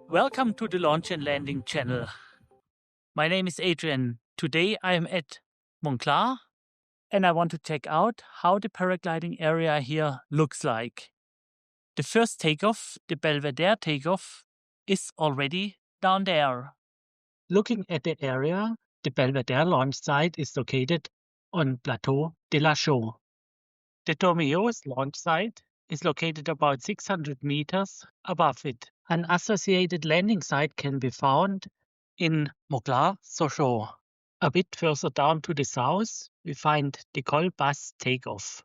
Welcome to the Launch and Landing channel. My name is Adrian. Today I am at Montclar and I want to check out how the paragliding area here looks like. The first takeoff, the Belvedere takeoff, is already down there. Looking at the area, the Belvedere launch site is located on Plateau de Lachau. The Dormillouse launch site is located about 600 meters above it. An associated landing site can be found in Montclar, Sochaux. A bit further down to the south, we find the Col Bas Take Off.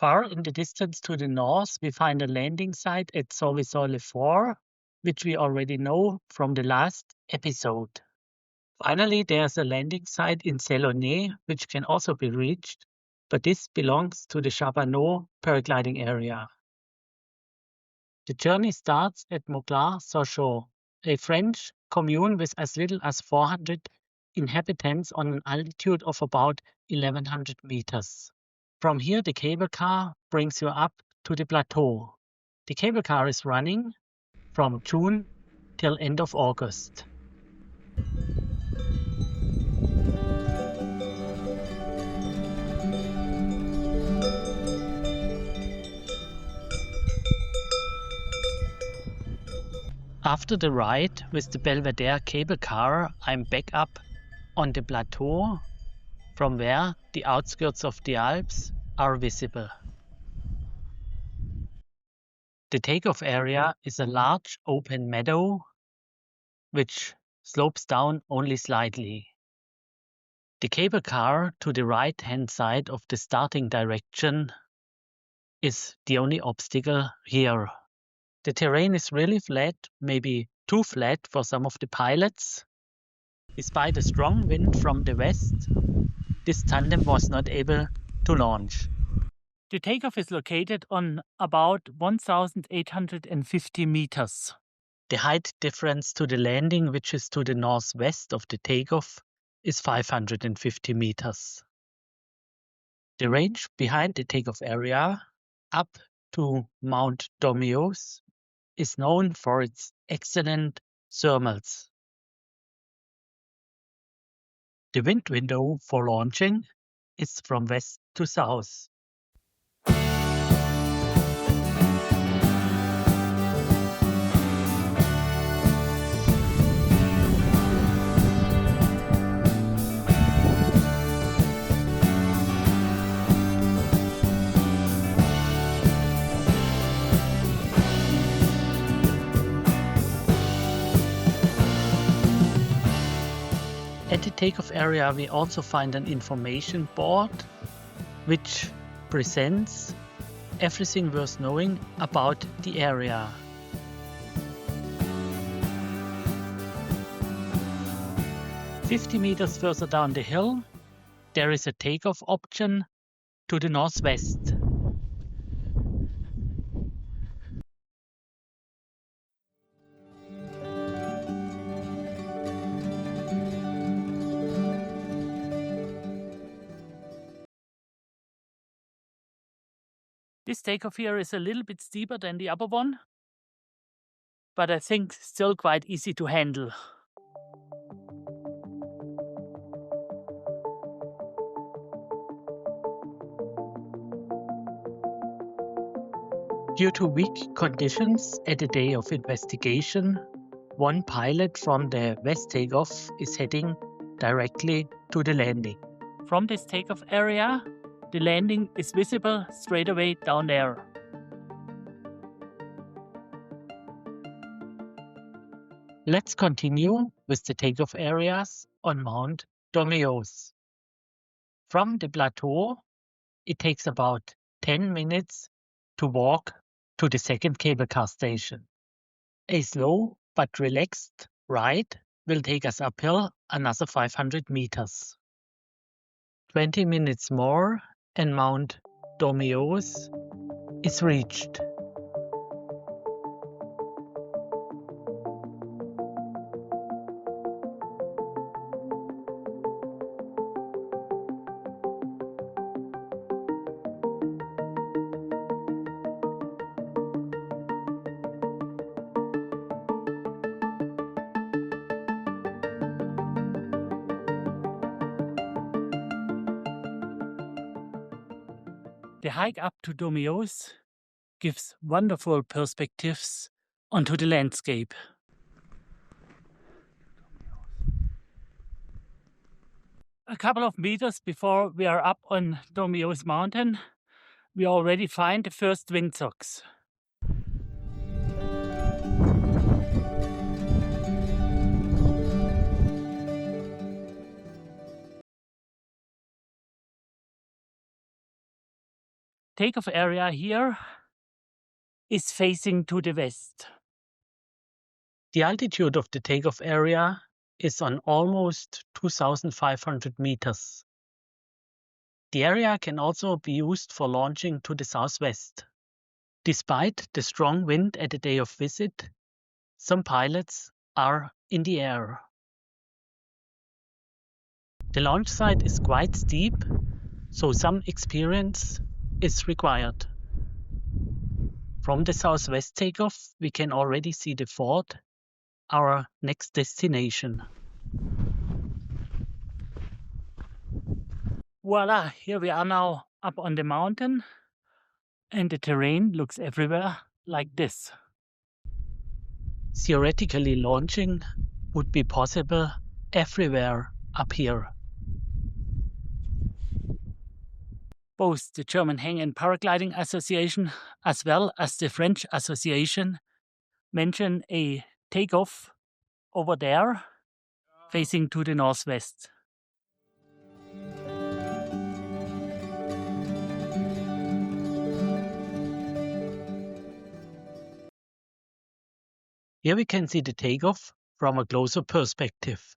Far in the distance to the north, we find a landing site at southerly 4, which we already know from the last episode. Finally, there's a landing site in Célonet, which can also be reached, but this belongs to the Chabanot paragliding area. The journey starts at Montclar, Sochaux, a French commune with as little as 400 inhabitants on an altitude of about 1100 meters. From here, the cable car brings you up to the plateau. The cable car is running from June till end of August. After the ride with the Belvedere cable car, I'm back up on the plateau from where the outskirts of the Alps are visible. The takeoff area is a large open meadow which slopes down only slightly. The cable car to the right-hand side of the starting direction is the only obstacle here. The terrain is really flat, maybe too flat for some of the pilots. Despite a strong wind from the west, this tandem was not able to launch. The takeoff is located on about 1,850 meters. The height difference to the landing, which is to the northwest of the takeoff, is 550 meters. The range behind the takeoff area, up to Mount Dormillouse, is known for its excellent thermals. The wind window for launching is from west to south. At the takeoff area, we also find an information board which presents everything worth knowing about the area. "50 meters further down the hill, there is a takeoff option to the northwest. This takeoff here is a little bit steeper than the other one, but I think still quite easy to handle. Due to weak conditions at the day of investigation, one pilot from the west takeoff is heading directly to the landing. From this takeoff area, the landing is visible straight away down there. Let's continue with the takeoff areas on Mount Dormillouse. From the plateau, it takes about 10 minutes to walk to the second cable car station. A slow but relaxed ride will take us uphill another 500 meters. 20 minutes more and Mount Dormillouse is reached. The hike up to Dormillouse gives wonderful perspectives onto the landscape. A couple of meters before we are up on Dormillouse mountain, we already find the first windsocks. Takeoff area here is facing to the west. The altitude of the takeoff area is on almost 2,500 meters. The area can also be used for launching to the southwest. Despite the strong wind at the day of visit, some pilots are in the air. The launch site is quite steep, so some experience is required. From the southwest takeoff, we can already see the fort, our next destination. Voila, here we are now up on the mountain, and the terrain looks everywhere like this. Theoretically, launching would be possible everywhere up here. Both the German Hang and Paragliding Association as well as the French Association mention a takeoff over there facing to the northwest. Here we can see the takeoff from a closer perspective.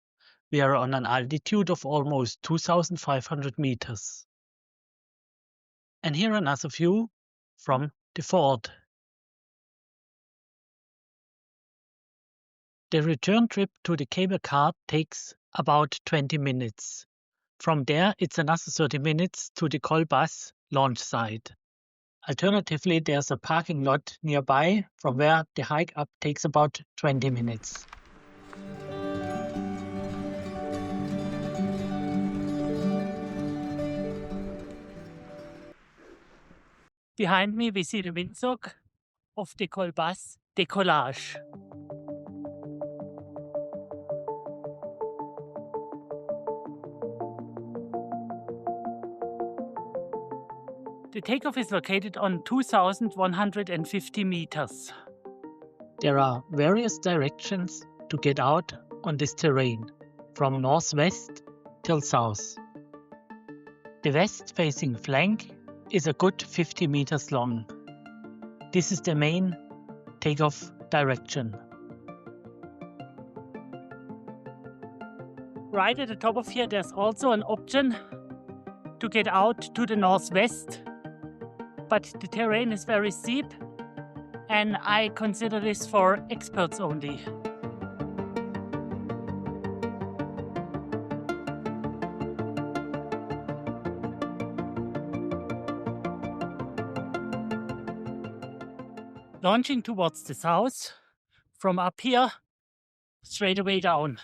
We are on an altitude of almost 2,500 meters. And here another view from the fort. The return trip to the cable car takes about 20 minutes. From there, it's another 30 minutes to the Col Bas launch site. Alternatively, there's a parking lot nearby from where the hike up takes about 20 minutes. Behind me, we see the windsock of the Col Bas Take Off. The takeoff is located on 2,150 meters. There are various directions to get out on this terrain, from northwest till south. The west-facing flank is a good 50 meters long. This is the main takeoff direction. Right at the top of here, there's also an option to get out to the northwest, but the terrain is very steep and I consider this for experts only. Launching towards the south, from up here, straight away down.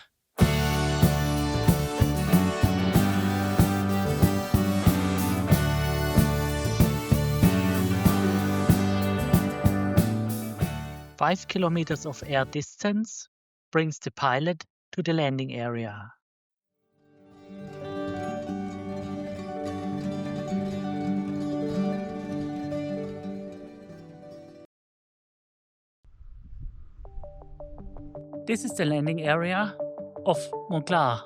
Five kilometers of air distance brings the pilot to the landing area. This is the landing area of Montclar.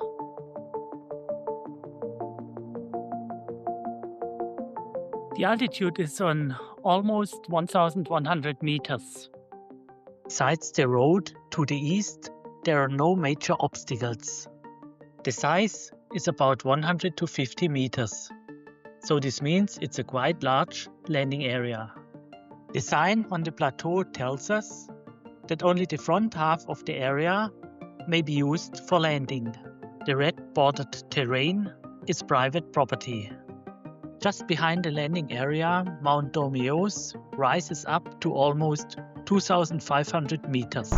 The altitude is on almost 1,100 meters. Besides the road to the east, there are no major obstacles. The size is about 100 to 50 meters, so this means it's a quite large landing area. The sign on the plateau tells us that only the front half of the area may be used for landing. The red bordered terrain is private property. Just behind the landing area, Mount Dormillouse rises up to almost 2,500 meters.